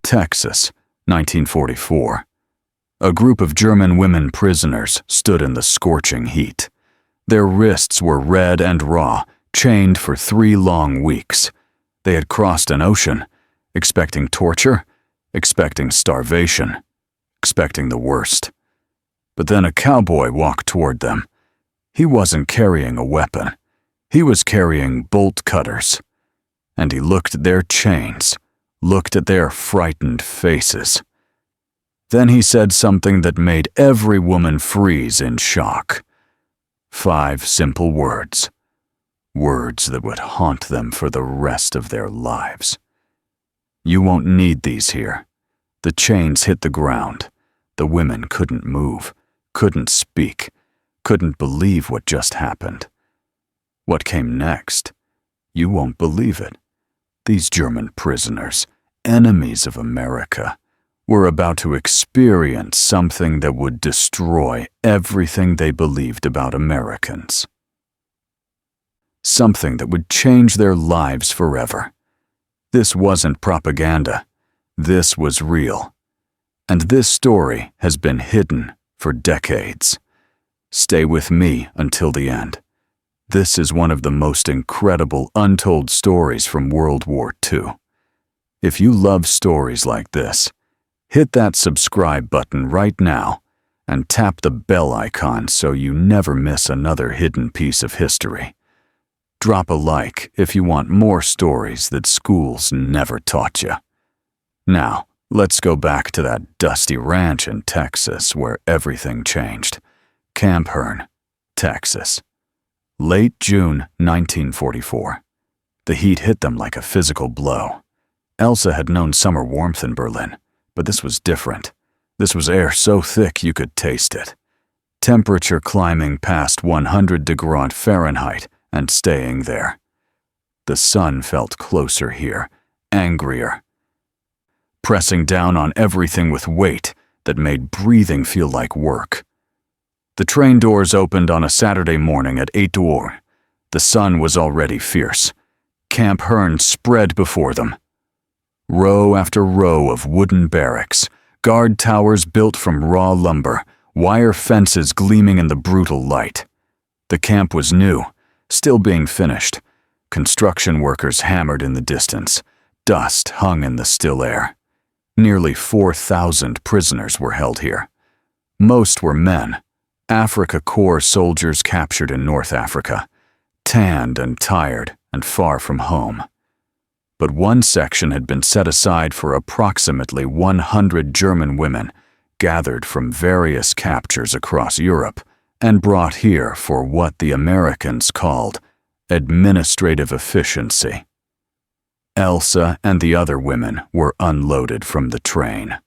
Texas, 1944. A group of German women prisoners stood in the scorching heat. Their wrists were red and raw, chained for 3 long weeks. They had crossed an ocean, expecting torture, expecting starvation, expecting the worst. But then a cowboy walked toward them. He wasn't carrying a weapon. He was carrying bolt cutters. And he looked at their chains, looked at their frightened faces. Then he said something that made every woman freeze in shock. 5 simple words. Words that would haunt them for the rest of their lives. You won't need these here. The chains hit the ground. The women couldn't move, couldn't speak, couldn't believe what just happened. What came next? You won't believe it. These German prisoners, enemies of America, were about to experience something that would destroy everything they believed about Americans. Something that would change their lives forever. This wasn't propaganda. This was real. And this story has been hidden for decades. Stay with me until the end. This is one of the most incredible untold stories from World War II. If you love stories like this, hit that subscribe button right now and tap the bell icon so you never miss another hidden piece of history. Drop a like if you want more stories that schools never taught you. Now, let's go back to that dusty ranch in Texas where everything changed. Camp Hearn, Texas. Late June 1944. The heat hit them like a physical blow. Elsa had known summer warmth in Berlin, but this was different. This was air so thick you could taste it. Temperature climbing past 100 degrees Fahrenheit and staying there. The sun felt closer here, angrier, pressing down on everything with weight that made breathing feel like work. The train doors opened on a Saturday morning at 8 o'clock. The sun was already fierce. Camp Hearn spread before them. Row after row of wooden barracks, guard towers built from raw lumber, wire fences gleaming in the brutal light. The camp was new, still being finished. Construction workers hammered in the distance. Dust hung in the still air. Nearly 4,000 prisoners were held here. Most were men. Afrika Korps soldiers captured in North Africa, tanned and tired and far from home. But one section had been set aside for approximately 100 German women gathered from various captures across Europe and brought here for what the Americans called administrative efficiency. Elsa and the other women were unloaded from the train.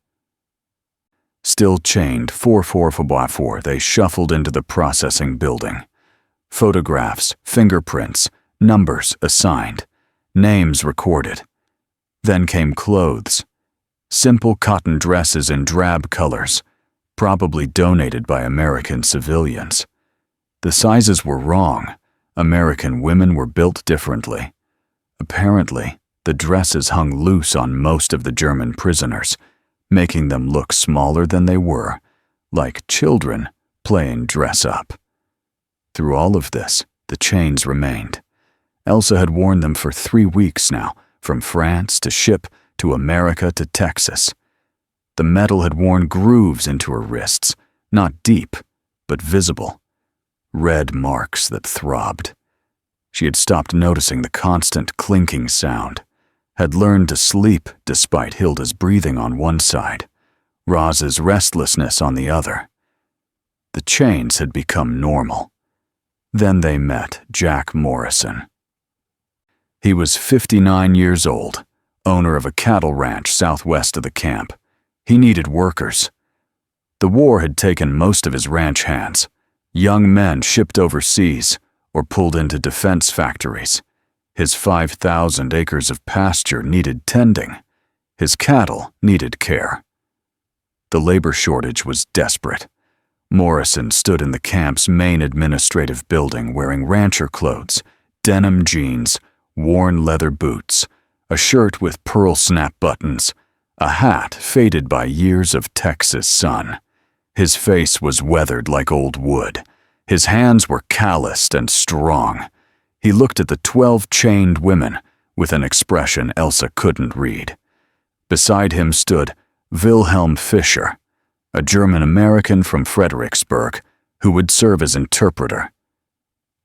Still chained 444, they shuffled into the processing building. Photographs, fingerprints, numbers assigned, names recorded. Then came clothes. Simple cotton dresses in drab colors, probably donated by American civilians. The sizes were wrong. American women were built differently. Apparently, the dresses hung loose on most of the German prisoners, making them look smaller than they were, like children playing dress-up. Through all of this, the chains remained. Elsa had worn them for 3 weeks now, from France to ship to America to Texas. The metal had worn grooves into her wrists, not deep, but visible. Red marks that throbbed. She had stopped noticing the constant clinking sound, had learned to sleep despite Hilda's breathing on one side, Roz's restlessness on the other. The chains had become normal. Then they met Jack Morrison. He was 59 years old, owner of a cattle ranch southwest of the camp. He needed workers. The war had taken most of his ranch hands, young men shipped overseas or pulled into defense factories. His 5,000 acres of pasture needed tending. His cattle needed care. The labor shortage was desperate. Morrison stood in the camp's main administrative building wearing rancher clothes, denim jeans, worn leather boots, a shirt with pearl snap buttons, a hat faded by years of Texas sun. His face was weathered like old wood. His hands were calloused and strong. He looked at the 12 chained women with an expression Elsa couldn't read. Beside him stood Wilhelm Fischer, a German-American from Fredericksburg who would serve as interpreter.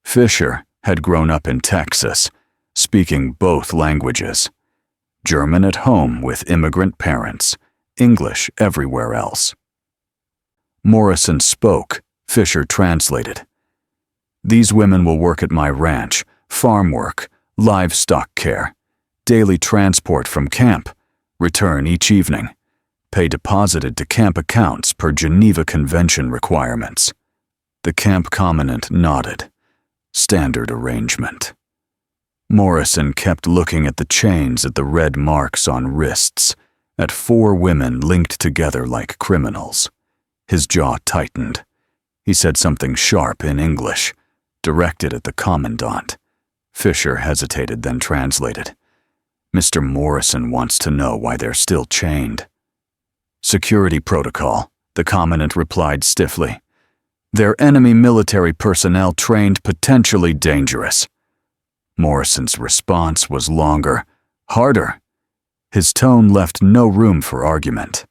Fischer had grown up in Texas, speaking both languages. German at home with immigrant parents, English everywhere else. Morrison spoke, Fischer translated. These women will work at my ranch, farm work, livestock care, daily transport from camp, return each evening, pay deposited to camp accounts per Geneva Convention requirements. The camp commandant nodded. Standard arrangement. Morrison kept looking at the chains at the red marks on wrists, at 4 women linked together like criminals. His jaw tightened. He said something sharp in English, directed at the commandant. Fischer hesitated, then translated. Mr. Morrison wants to know why they're still chained. Security protocol, the commandant replied stiffly. They're enemy military personnel trained potentially dangerous. Morrison's response was longer, harder. His tone left no room for argument.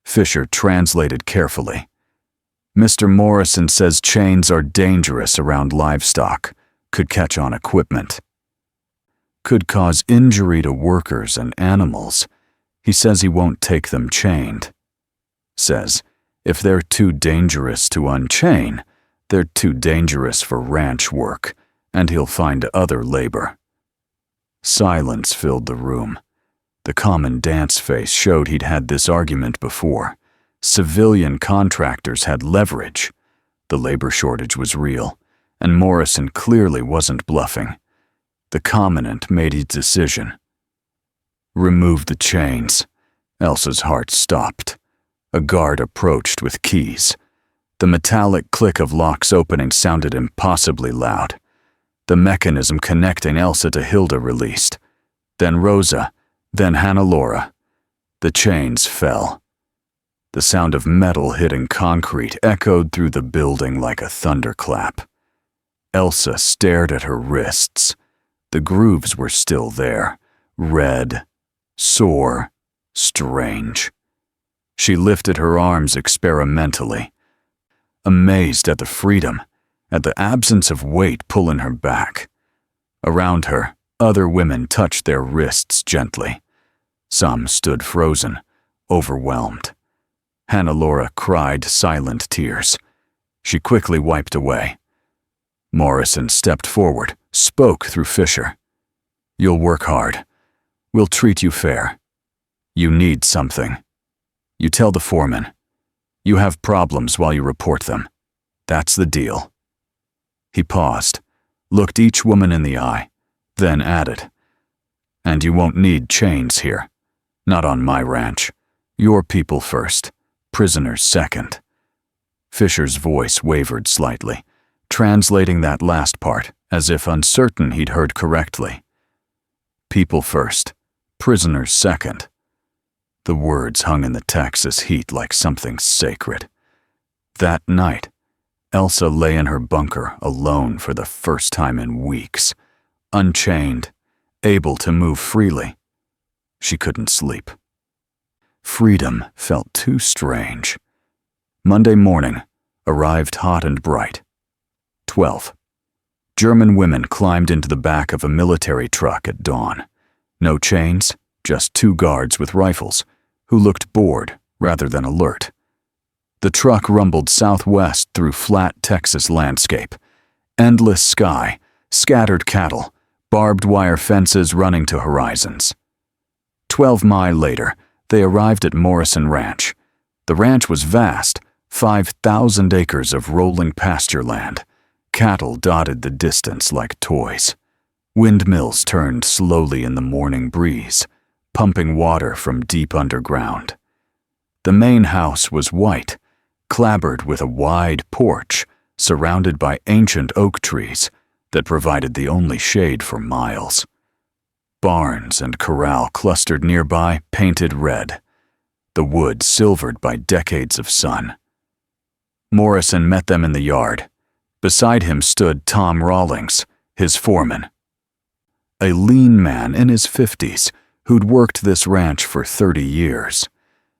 Fischer translated carefully. Mr. Morrison says chains are dangerous around livestock, could catch on equipment, could cause injury to workers and animals. He says he won't take them chained. Says, if they're too dangerous to unchain, they're too dangerous for ranch work, and he'll find other labor. Silence filled the room. The commandant's face showed he'd had this argument before. Civilian contractors had leverage. The labor shortage was real, and Morrison clearly wasn't bluffing. The commandant made his decision. Remove the chains. Elsa's heart stopped. A guard approached with keys. The metallic click of locks opening sounded impossibly loud. The mechanism connecting Elsa to Hilda released. Then Rosa, then Hannah-Laura. The chains fell. The sound of metal hitting concrete echoed through the building like a thunderclap. Elsa stared at her wrists. The grooves were still there, red, sore, strange. She lifted her arms experimentally, amazed at the freedom, at the absence of weight pulling her back. Around her, other women touched their wrists gently. Some stood frozen, overwhelmed. Hannah-Laura cried silent tears. She quickly wiped away. Morrison stepped forward, spoke through Fischer. You'll work hard. We'll treat you fair. You need something. You tell the foreman. You have problems while you report them. That's the deal. He paused, looked each woman in the eye, then added, and you won't need chains here. Not on my ranch. Your people first, prisoners second. Fischer's voice wavered slightly, translating that last part as if uncertain he'd heard correctly. People first, prisoners second. The words hung in the Texas heat like something sacred. That night, Elsa lay in her bunker alone for the first time in weeks, unchained, able to move freely. She couldn't sleep. Freedom felt too strange. Monday morning arrived hot and bright. 12. German women climbed into the back of a military truck at dawn. No chains, just 2 guards with rifles, who looked bored rather than alert. The truck rumbled southwest through flat Texas landscape. Endless sky, scattered cattle, barbed wire fences running to horizons. 12 miles later, they arrived at Morrison Ranch. The ranch was vast, 5,000 acres of rolling pasture land. Cattle dotted the distance like toys. Windmills turned slowly in the morning breeze, pumping water from deep underground. The main house was white, clapboarded with a wide porch surrounded by ancient oak trees that provided the only shade for miles. barns and corral clustered nearby painted red, the wood silvered by decades of sun. Morrison met them in the yard. Beside him stood Tom Rawlings, his foreman. A lean man in his 50s who'd worked this ranch for 30 years.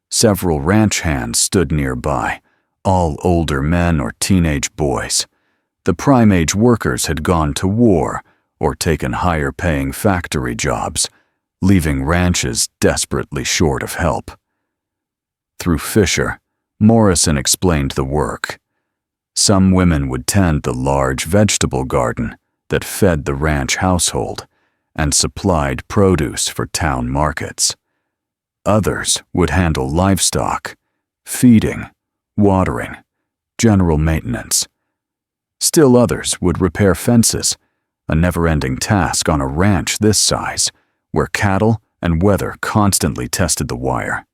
Several ranch hands stood nearby, all older men or teenage boys. The prime-age workers had gone to war or taken higher-paying factory jobs, leaving ranches desperately short of help. Through Fisher, Morrison explained the work. Some women would tend the large vegetable garden that fed the ranch household and supplied produce for town markets. Others would handle livestock, feeding, watering, general maintenance. Still others would repair fences, a never-ending task on a ranch this size, where cattle and weather constantly tested the wire.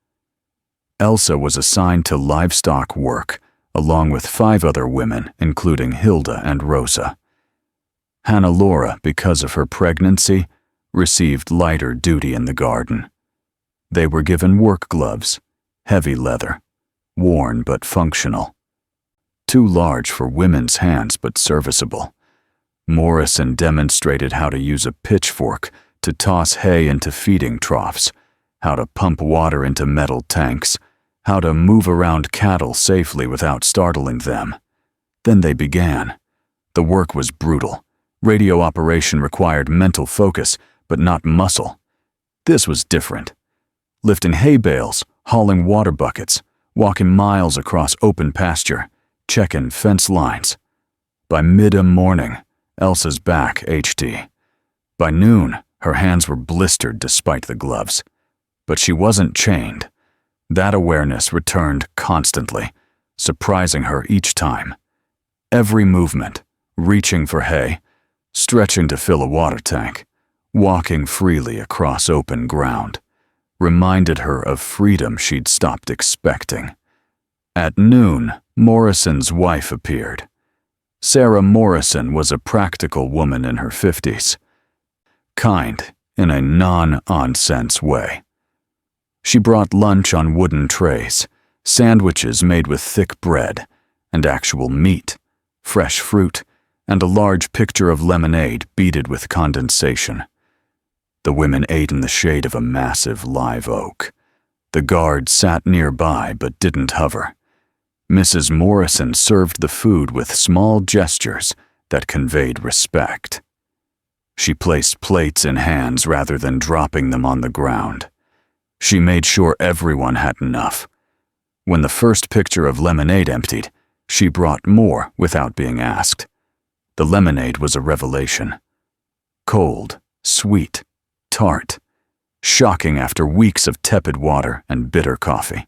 Elsa was assigned to livestock work, along with 5 other women, including Hilda and Rosa. Hannah Laura, because of her pregnancy, received lighter duty in the garden. They were given work gloves, heavy leather, worn but functional. Too large for women's hands but serviceable. Morrison demonstrated how to use a pitchfork to toss hay into feeding troughs, how to pump water into metal tanks, how to move around cattle safely without startling them. Then they began. The work was brutal. Radio operation required mental focus, but not muscle. This was different. Lifting hay bales, hauling water buckets, walking miles across open pasture, checking fence lines. By mid-morning, Elsa's back ached. By noon, her hands were blistered despite the gloves. But she wasn't chained. That awareness returned constantly, surprising her each time. Every movement, reaching for hay, stretching to fill a water tank, walking freely across open ground, reminded her of freedom she'd stopped expecting. At noon, Morrison's wife appeared. Sarah Morrison was a practical woman in her 50s, kind in a non-nonsense way. She brought lunch on wooden trays, sandwiches made with thick bread, and actual meat, fresh fruit, and a large pitcher of lemonade beaded with condensation. The women ate in the shade of a massive live oak. The guard sat nearby but didn't hover. Mrs. Morrison served the food with small gestures that conveyed respect. She placed plates in hands rather than dropping them on the ground. She made sure everyone had enough. When the first pitcher of lemonade emptied, she brought more without being asked. The lemonade was a revelation. Cold, sweet, tart, shocking after weeks of tepid water and bitter coffee.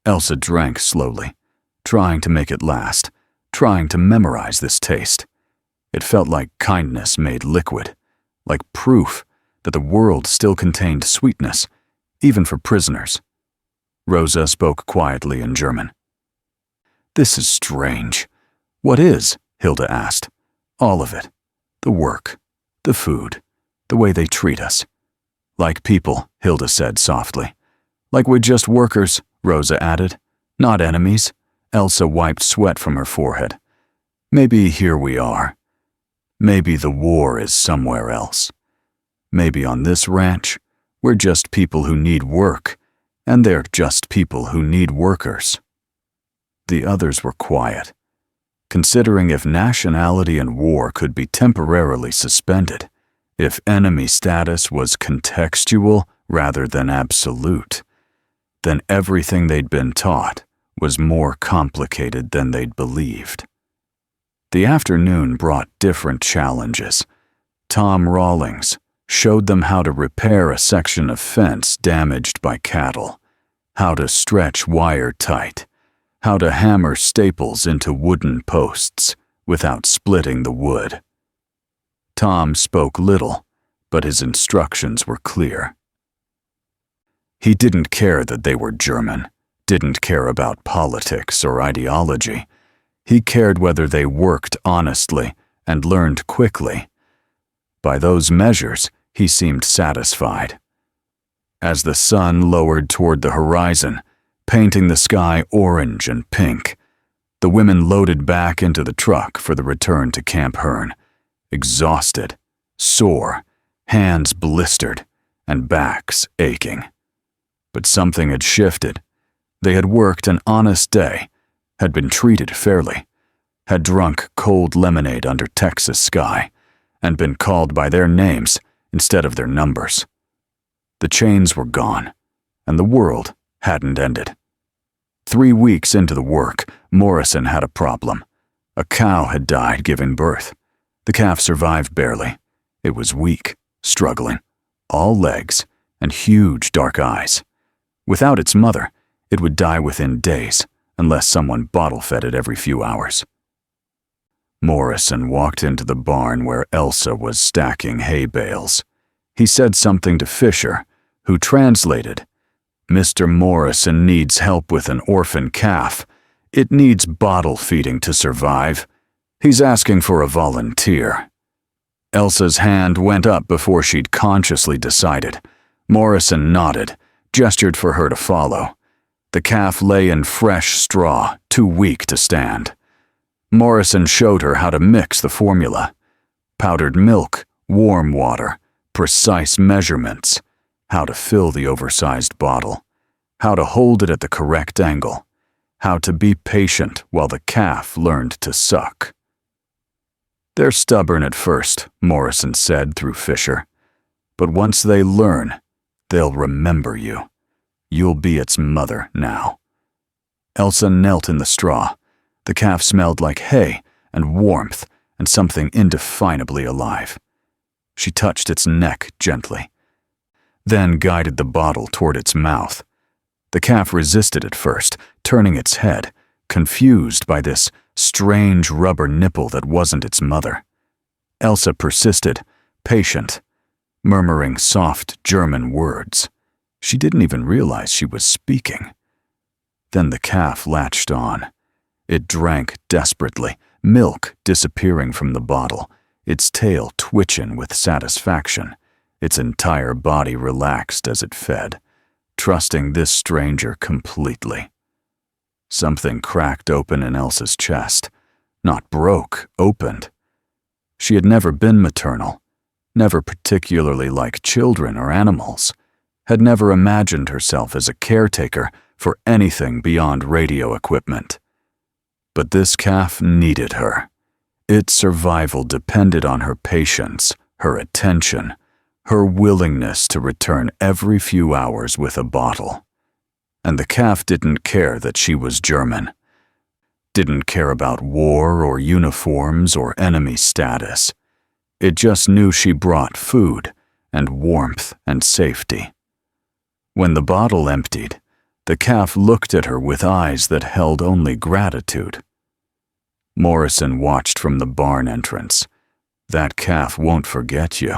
Elsa drank slowly, trying to make it last, trying to memorize this taste. It felt like kindness made liquid, like proof that the world still contained sweetness, even for prisoners. Rosa spoke quietly in German. "This is strange." "What is?" Hilda asked. "All of it. The work, the food, the way they treat us." "Like people," Hilda said softly. "Like we're just workers," Rosa added. "Not enemies." Elsa wiped sweat from her forehead. "Maybe here we are. Maybe the war is somewhere else. Maybe on this ranch, we're just people who need work, and they're just people who need workers." The others were quiet, considering if nationality and war could be temporarily suspended, if enemy status was contextual rather than absolute, then everything they'd been taught was more complicated than they'd believed. The afternoon brought different challenges. Tom Rawlings showed them how to repair a section of fence damaged by cattle, how to stretch wire tight, how to hammer staples into wooden posts without splitting the wood. Tom spoke little, but his instructions were clear. He didn't care that they were German, didn't care about politics or ideology. He cared whether they worked honestly and learned quickly. By those measures, he seemed satisfied. As the sun lowered toward the horizon, painting the sky orange and pink, the women loaded back into the truck for the return to Camp Hearn, exhausted, sore, hands blistered, and backs aching. But something had shifted. They had worked an honest day, had been treated fairly, had drunk cold lemonade under Texas sky, and been called by their names instead of their numbers. The chains were gone, and the world hadn't ended. 3 weeks into the work, Morrison had a problem. A cow had died giving birth. The calf survived barely. It was weak, struggling, all legs, and huge dark eyes. Without its mother, it would die within days, unless someone bottle-fed it every few hours. Morrison walked into the barn where Elsa was stacking hay bales. He said something to Fisher, who translated, "Mr. Morrison needs help with an orphan calf. It needs bottle feeding to survive. He's asking for a volunteer." Elsa's hand went up before she'd consciously decided. Morrison nodded, gestured for her to follow. The calf lay in fresh straw, too weak to stand. Morrison showed her how to mix the formula. Powdered milk, warm water, precise measurements, how to fill the oversized bottle, how to hold it at the correct angle, how to be patient while the calf learned to suck. "They're stubborn at first," Morrison said through Fisher. "But once they learn, they'll remember you. You'll be its mother now." Elsa knelt in the straw. The calf smelled like hay and warmth and something indefinably alive. She touched its neck gently, then guided the bottle toward its mouth. The calf resisted at first, turning its head, confused by this strange rubber nipple that wasn't its mother. Elsa persisted, patient, murmuring soft German words. She didn't even realize she was speaking. Then the calf latched on. It drank desperately, milk disappearing from the bottle, its tail twitching with satisfaction, its entire body relaxed as it fed, trusting this stranger completely. Something cracked open in Elsa's chest. Not broke, opened. She had never been maternal, never particularly liked children or animals, had never imagined herself as a caretaker for anything beyond radio equipment. But this calf needed her. Its survival depended on her patience, her attention, her willingness to return every few hours with a bottle. And the calf didn't care that she was German, didn't care about war or uniforms or enemy status. It just knew she brought food and warmth and safety. When the bottle emptied, the calf looked at her with eyes that held only gratitude. Morrison watched from the barn entrance. "That calf won't forget you.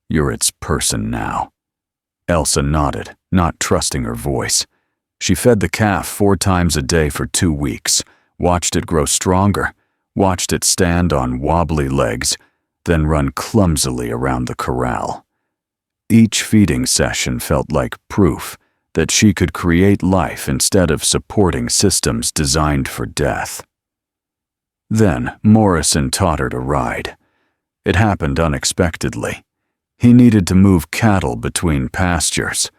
You're its person now." Elsa nodded, not trusting her voice. She fed the calf 4 times a day for 2 weeks, watched it grow stronger, watched it stand on wobbly legs, then run clumsily around the corral. Each feeding session felt like proof that she could create life instead of supporting systems designed for death. Then Morrison taught her to ride. It happened unexpectedly. He needed to move cattle between pastures,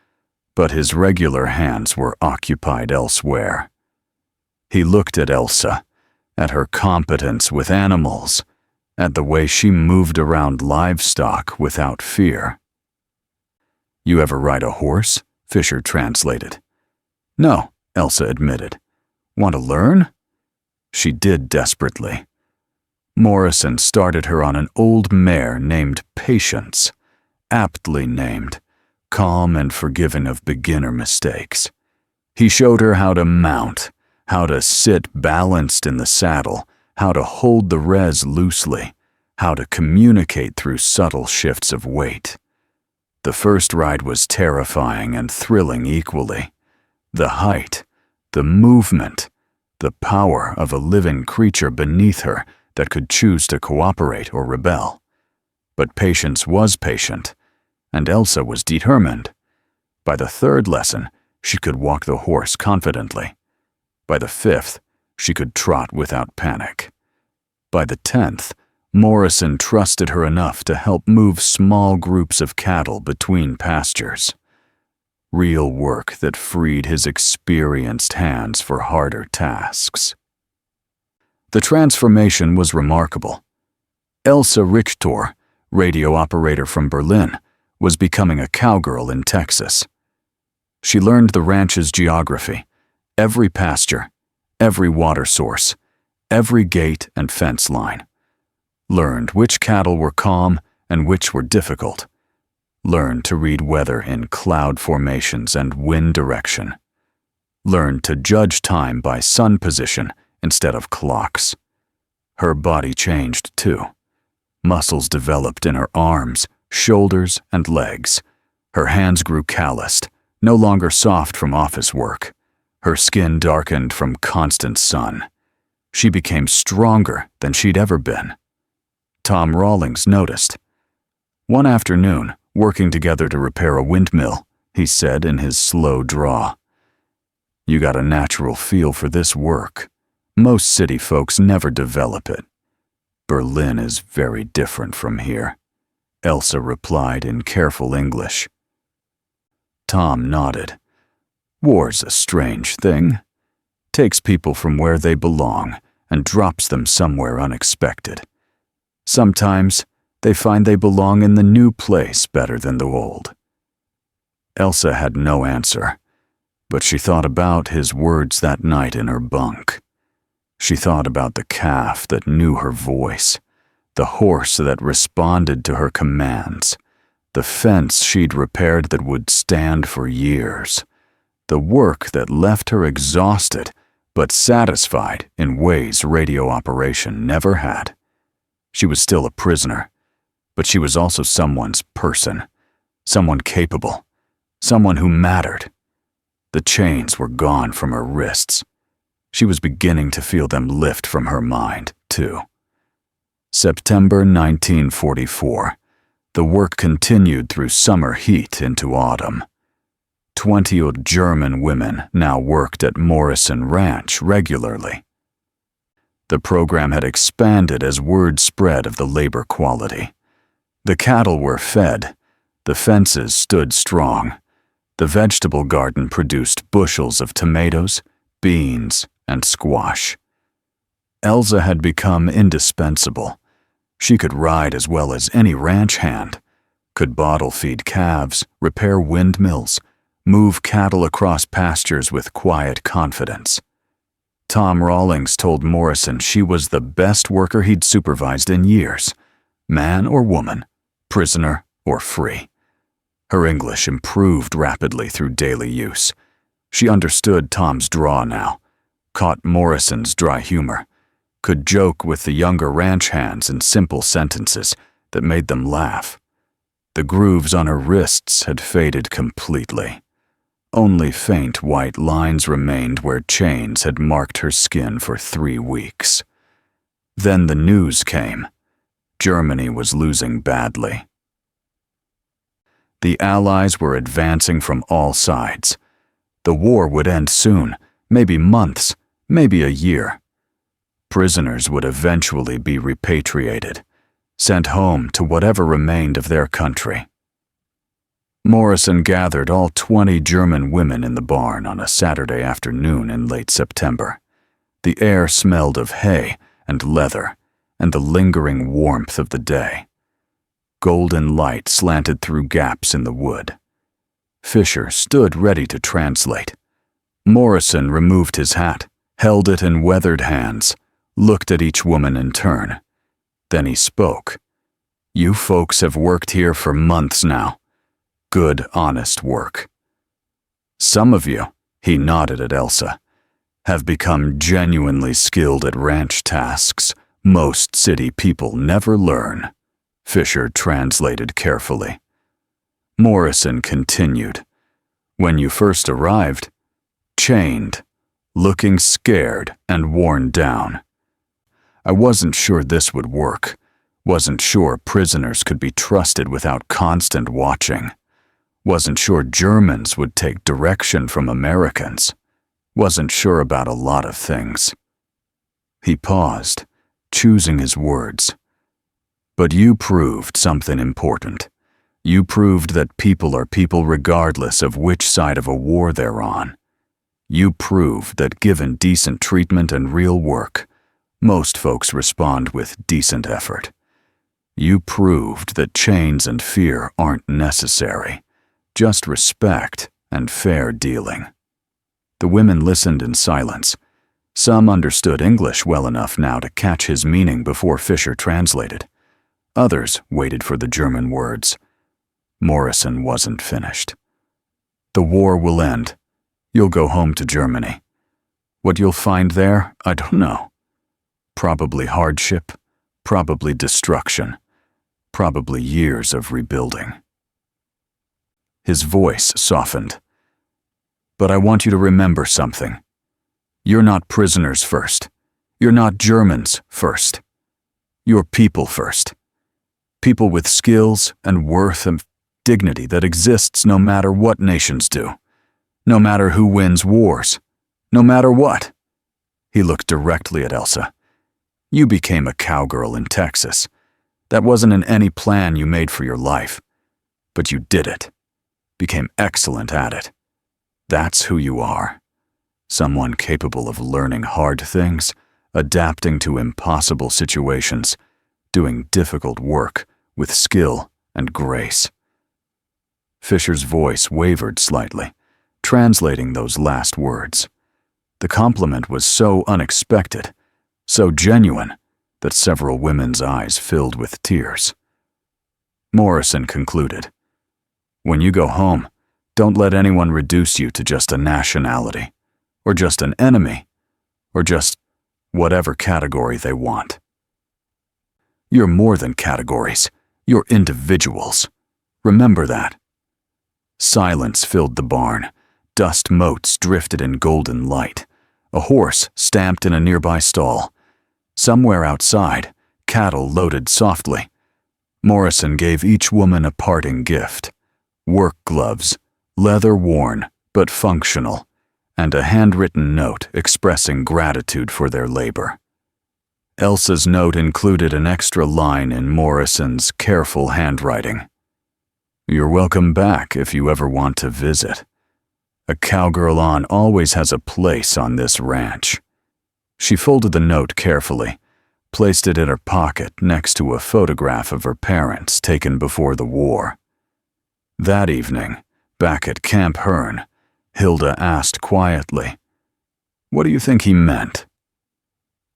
but his regular hands were occupied elsewhere. He looked at Elsa, at her competence with animals, at the way she moved around livestock without fear. "You ever ride a horse?" Fisher translated. "No," Elsa admitted. "Want to learn?" She did desperately. Morrison started her on an old mare named Patience, aptly named, calm and forgiving of beginner mistakes. He showed her how to mount, how to sit balanced in the saddle, how to hold the rez loosely, how to communicate through subtle shifts of weight. The first ride was terrifying and thrilling equally. The height, the movement, the power of a living creature beneath her that could choose to cooperate or rebel. But Patience was patient, and Elsa was determined. By the third lesson, she could walk the horse confidently. By the fifth, she could trot without panic. By the 10th, Morrison trusted her enough to help move small groups of cattle between pastures. Real work that freed his experienced hands for harder tasks. The transformation was remarkable. Elsa Richter, radio operator from Berlin, was becoming a cowgirl in Texas. She learned the ranch's geography, every pasture, every water source, every gate and fence line. Learned which cattle were calm and which were difficult. Learned to read weather in cloud formations and wind direction. Learned to judge time by sun position instead of clocks. Her body changed too. Muscles developed in her arms, shoulders, and legs. Her hands grew calloused, no longer soft from office work. Her skin darkened from constant sun. She became stronger than she'd ever been. Tom Rawlings noticed. One afternoon, working together to repair a windmill, he said in his slow drawl, "You got a natural feel for this work. Most city folks never develop it. Berlin is very different from here," Elsa replied in careful English. Tom nodded. War's a strange thing. Takes people from where they belong and drops them somewhere unexpected. Sometimes they find they belong in the new place better than the old. Elsa had no answer, but she thought about his words that night in her bunk. She thought about the calf that knew her voice, the horse that responded to her commands, the fence she'd repaired that would stand for years, the work that left her exhausted but satisfied in ways radio operation never had. She was still a prisoner, but she was also someone's person, someone capable, someone who mattered. The chains were gone from her wrists. She was beginning to feel them lift from her mind, too. September 1944. The work continued through summer heat into autumn. 20 old German women now worked at Morrison Ranch regularly. The program had expanded as word spread of the labor quality. The cattle were fed, the fences stood strong, the vegetable garden produced bushels of tomatoes, beans, and squash. Elsa had become indispensable. She could ride as well as any ranch hand, could bottle feed calves, repair windmills, move cattle across pastures with quiet confidence. Tom Rawlings told Morrison she was the best worker he'd supervised in years, man or woman, prisoner or free. Her English improved rapidly through daily use. She understood Tom's drawl now, caught Morrison's dry humor, could joke with the younger ranch hands in simple sentences that made them laugh. The grooves on her wrists had faded completely. Only faint white lines remained where chains had marked her skin for 3 weeks. Then the news came. Germany was losing badly. The Allies were advancing from all sides. The war would end soon, maybe months, maybe a year. Prisoners would eventually be repatriated, sent home to whatever remained of their country. Morrison gathered all 20 German women in the barn on a Saturday afternoon in late September. The air smelled of hay and leather and the lingering warmth of the day. Golden light slanted through gaps in the wood. Fisher stood ready to translate. Morrison removed his hat, held it in weathered hands, looked at each woman in turn. Then he spoke. "You folks have worked here for months now. Good, honest work. Some of you," he nodded at Elsa, "have become genuinely skilled at ranch tasks most city people never learn." Fisher translated carefully. Morrison continued. "When you first arrived, chained, looking scared and worn down. I wasn't sure this would work. Wasn't sure prisoners could be trusted without constant watching. Wasn't sure Germans would take direction from Americans. Wasn't sure about a lot of things. He paused, choosing his words. But you proved something important. You proved that people are people regardless of which side of a war they're on. You proved that given decent treatment and real work, most folks respond with decent effort. You proved that chains and fear aren't necessary, just respect and fair dealing. The women listened in silence. Some understood English well enough now to catch his meaning before Fisher translated. Others waited for the German words. Morrison wasn't finished. The war will end. You'll go home to Germany. What you'll find there, I don't know. Probably hardship, probably destruction, probably years of rebuilding. His voice softened. But I want you to remember something. You're not prisoners first. You're not Germans first. You're people first. People with skills and worth and dignity that exists no matter what nations do. No matter who wins wars. No matter what. He looked directly at Elsa. You became a cowgirl in Texas. That wasn't in any plan you made for your life. But you did it. Became excellent at it. That's who you are. Someone capable of learning hard things, adapting to impossible situations, doing difficult work with skill and grace. Fisher's voice wavered slightly, translating those last words. The compliment was so unexpected, so genuine, that several women's eyes filled with tears. Morrison concluded, "When you go home, don't let anyone reduce you to just a nationality, or just an enemy, or just whatever category they want. You're more than categories. You're individuals. Remember that." Silence filled the barn. Dust motes drifted in golden light. A horse stamped in a nearby stall. Somewhere outside, cattle loaded softly. Morrison gave each woman a parting gift. Work gloves, leather worn but functional, and a handwritten note expressing gratitude for their labor. Elsa's note included an extra line in Morrison's careful handwriting. "You're welcome back if you ever want to visit. A cowgirl on always has a place on this ranch." She folded the note carefully, placed it in her pocket next to a photograph of her parents taken before the war. That evening, back at Camp Hearn, Hilda asked quietly, "What do you think he meant?"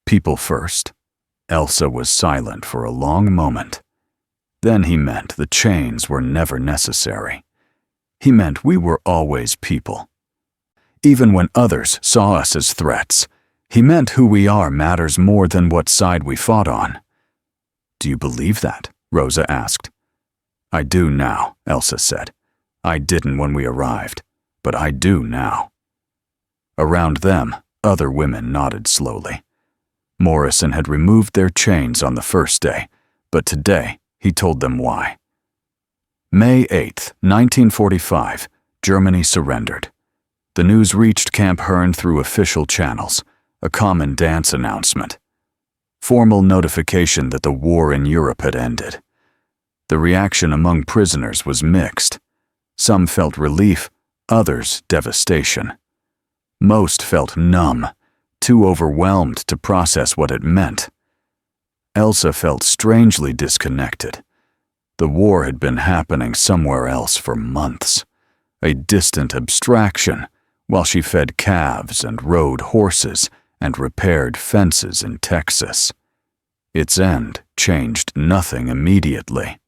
People first. Elsa was silent for a long moment. Then he meant the chains were never necessary. He meant we were always people. Even when others saw us as threats, he meant who we are matters more than what side we fought on. "Do you believe that?" Rosa asked. "I do now," Elsa said. "I didn't when we arrived, but I do now." Around them, other women nodded slowly. Morrison had removed their chains on the first day, but today he told them why. May 8th, 1945, Germany surrendered. The news reached Camp Hearn through official channels, a common dance announcement. Formal notification that the war in Europe had ended. The reaction among prisoners was mixed. Some felt relief, others devastation. Most felt numb, too overwhelmed to process what it meant. Elsa felt strangely disconnected. The war had been happening somewhere else for months, a distant abstraction, while she fed calves and rode horses and repaired fences in Texas. Its end changed nothing immediately.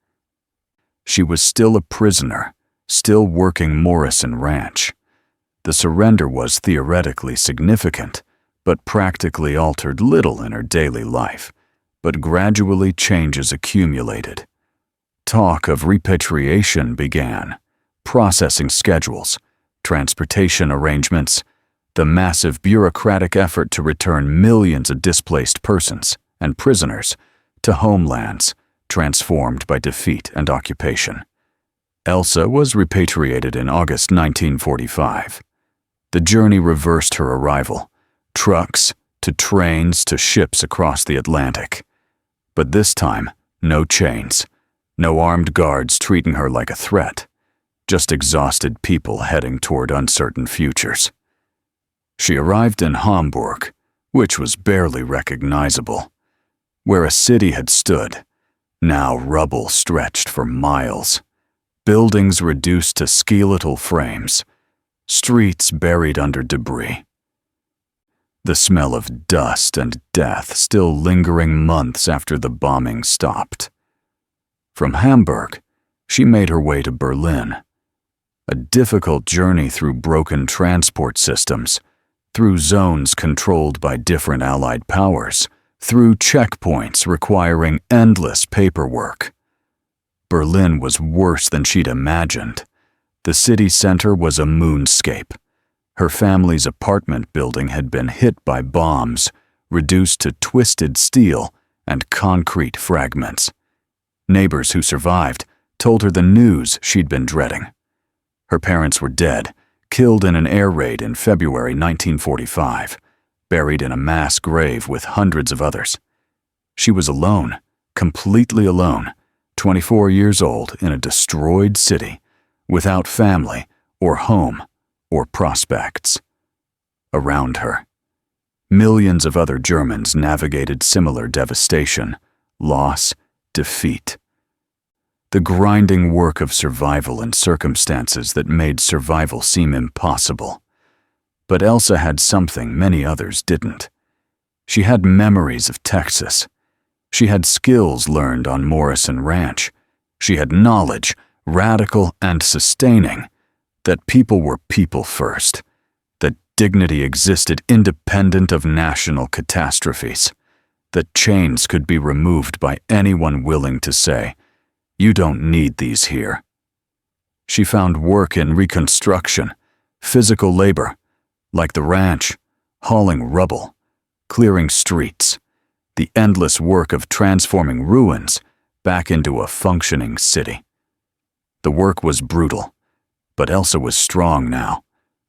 She was still a prisoner, still working Morrison Ranch. The surrender was theoretically significant, but practically altered little in her daily life. But gradually changes accumulated. Talk of repatriation began, processing schedules, transportation arrangements, the massive bureaucratic effort to return millions of displaced persons and prisoners to homelands transformed by defeat and occupation. Elsa was repatriated in August 1945. The journey reversed her arrival, trucks to trains to ships across the Atlantic. But this time, no chains, no armed guards treating her like a threat, just exhausted people heading toward uncertain futures. She arrived in Hamburg, which was barely recognizable. Where a city had stood, now rubble stretched for miles, buildings reduced to skeletal frames, streets buried under debris. The smell of dust and death still lingering months after the bombing stopped. From Hamburg, she made her way to Berlin. A difficult journey through broken transport systems, through zones controlled by different Allied powers, through checkpoints requiring endless paperwork. Berlin was worse than she'd imagined. The city center was a moonscape. Her family's apartment building had been hit by bombs, reduced to twisted steel and concrete fragments. Neighbors who survived told her the news she'd been dreading. Her parents were dead, killed in an air raid in February 1945, buried in a mass grave with hundreds of others. She was alone, completely alone, 24 years old in a destroyed city, without family or home or prospects. Around her, millions of other Germans navigated similar devastation, loss, defeat. The grinding work of survival in circumstances that made survival seem impossible. But Elsa had something many others didn't. She had memories of Texas. She had skills learned on Morrison Ranch. She had knowledge, radical and sustaining, that people were people first, that dignity existed independent of national catastrophes, that chains could be removed by anyone willing to say, "You don't need these here." She found work in reconstruction, physical labor, like the ranch, hauling rubble, clearing streets, the endless work of transforming ruins back into a functioning city. The work was brutal, but Elsa was strong now.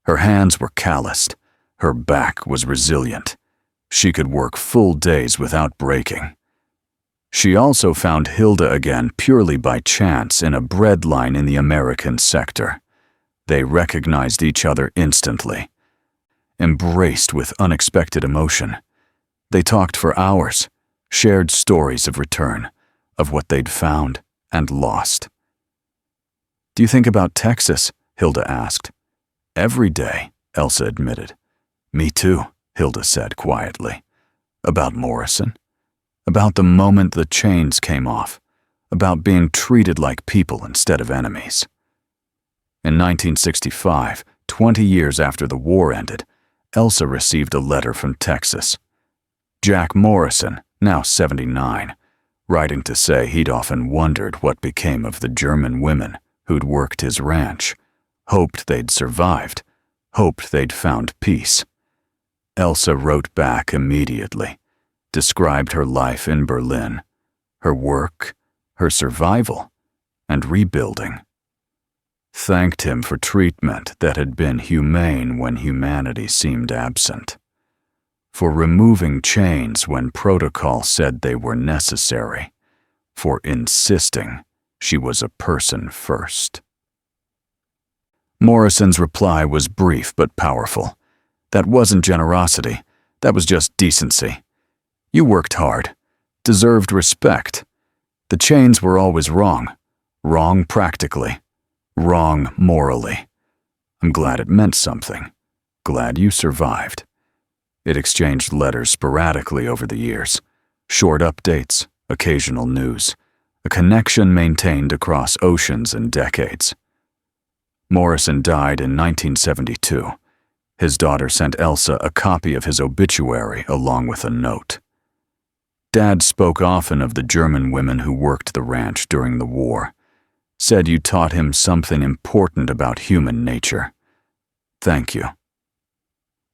Her hands were calloused, her back was resilient. She could work full days without breaking. She also found Hilda again purely by chance in a bread line in the American sector. They recognized each other instantly, embraced with unexpected emotion. They talked for hours, shared stories of return, of what they'd found and lost. "Do you think about Texas?" Hilda asked. "Every day," Elsa admitted. "Me too," Hilda said quietly. "About Morrison? About the moment the chains came off, about being treated like people instead of enemies." In 1965, 20 years after the war ended, Elsa received a letter from Texas. Jack Morrison, now 79, writing to say he'd often wondered what became of the German women who'd worked his ranch, hoped they'd survived, hoped they'd found peace. Elsa wrote back immediately, described her life in Berlin, her work, her survival, and rebuilding. Thanked him for treatment that had been humane when humanity seemed absent, for removing chains when protocol said they were necessary, for insisting she was a person first. Morrison's reply was brief but powerful. That wasn't generosity, that was just decency. You worked hard, deserved respect. The chains were always wrong, wrong practically, wrong morally. I'm glad it meant something, glad you survived. It exchanged letters sporadically over the years, short updates, occasional news, a connection maintained across oceans and decades. Morrison died in 1972. His daughter sent Elsa a copy of his obituary along with a note. Dad spoke often of the German women who worked the ranch during the war, said you taught him something important about human nature. Thank you.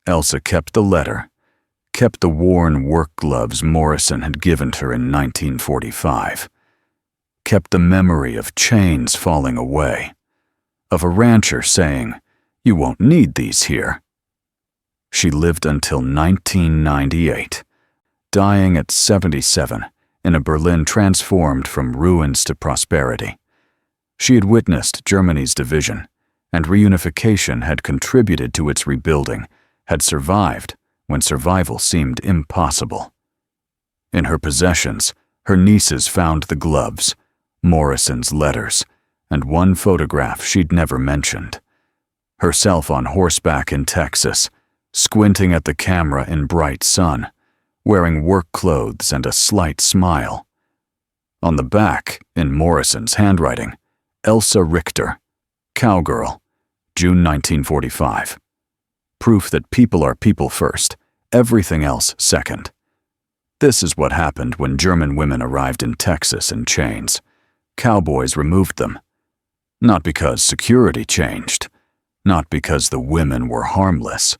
Elsa kept the letter, kept the worn work gloves Morrison had given her in 1945, kept the memory of chains falling away, of a rancher saying, "You won't need these here." She lived until 1998, dying at 77 in a Berlin transformed from ruins to prosperity. She had witnessed Germany's division, and reunification had contributed to its rebuilding, had survived when survival seemed impossible. In her possessions, her nieces found the gloves, Morrison's letters, and one photograph she'd never mentioned. Herself on horseback in Texas, squinting at the camera in bright sun, wearing work clothes and a slight smile. On the back, in Morrison's handwriting, Elsa Richter, cowgirl, June 1945. Proof that people are people first, everything else second. This is what happened when German women arrived in Texas in chains. Cowboys removed them. Not because security changed, not because the women were harmless,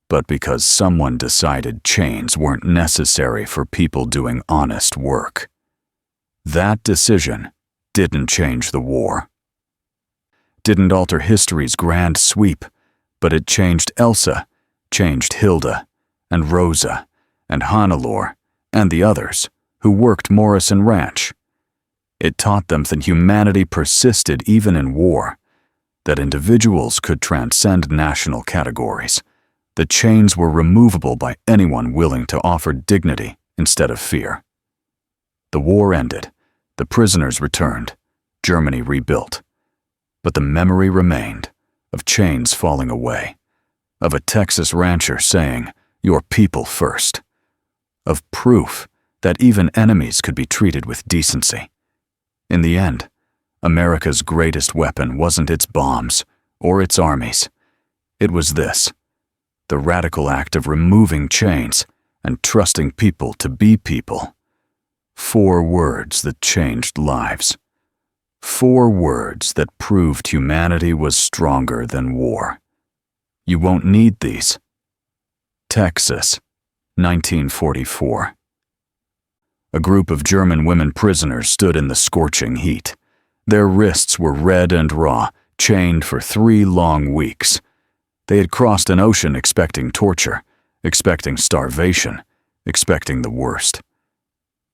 but because someone decided chains weren't necessary for people doing honest work. That decision didn't change the war. Didn't alter history's grand sweep, but it changed Elsa, changed Hilda, and Rosa, and Hannelore, and the others who worked Morrison Ranch. It taught them that humanity persisted even in war, that individuals could transcend national categories, that chains were removable by anyone willing to offer dignity instead of fear. The war ended, the prisoners returned, Germany rebuilt, but the memory remained of chains falling away, of a Texas rancher saying, "Your people first," of proof that even enemies could be treated with decency. In the end, America's greatest weapon wasn't its bombs or its armies. It was this, the radical act of removing chains and trusting people to be people. 4 words that changed lives. 4 words that proved humanity was stronger than war. You won't need these. Texas, 1944. A group of German women prisoners stood in the scorching heat. Their wrists were red and raw, chained for 3 long weeks. They had crossed an ocean expecting torture, expecting starvation, expecting the worst.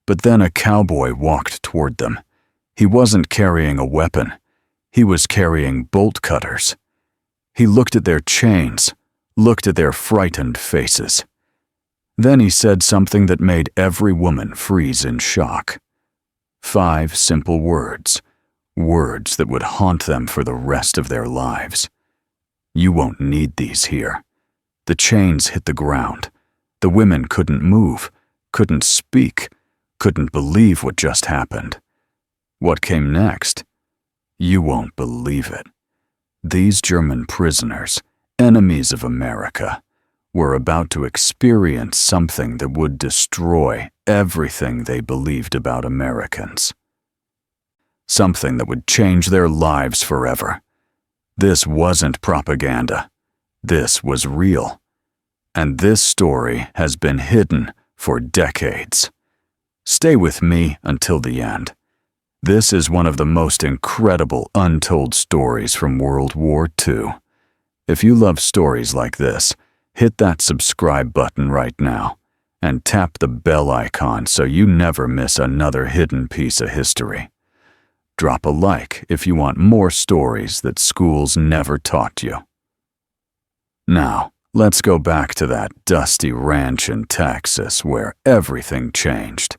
But then a cowboy walked toward them. He wasn't carrying a weapon. He was carrying bolt cutters. He looked at their chains, looked at their frightened faces. Then he said something that made every woman freeze in shock. 5 simple words, words that would haunt them for the rest of their lives. "You won't need these here." The chains hit the ground. The women couldn't move, couldn't speak, couldn't believe what just happened. What came next? You won't believe it. These German prisoners, enemies of America, were about to experience something that would destroy everything they believed about Americans. Something that would change their lives forever. This wasn't propaganda. This was real. And this story has been hidden for decades. Stay with me until the end. This is one of the most incredible untold stories from World War II. If you love stories like this, hit that subscribe button right now and tap the bell icon so you never miss another hidden piece of history. Drop a like if you want more stories that schools never taught you. Now, let's go back to that dusty ranch in Texas where everything changed.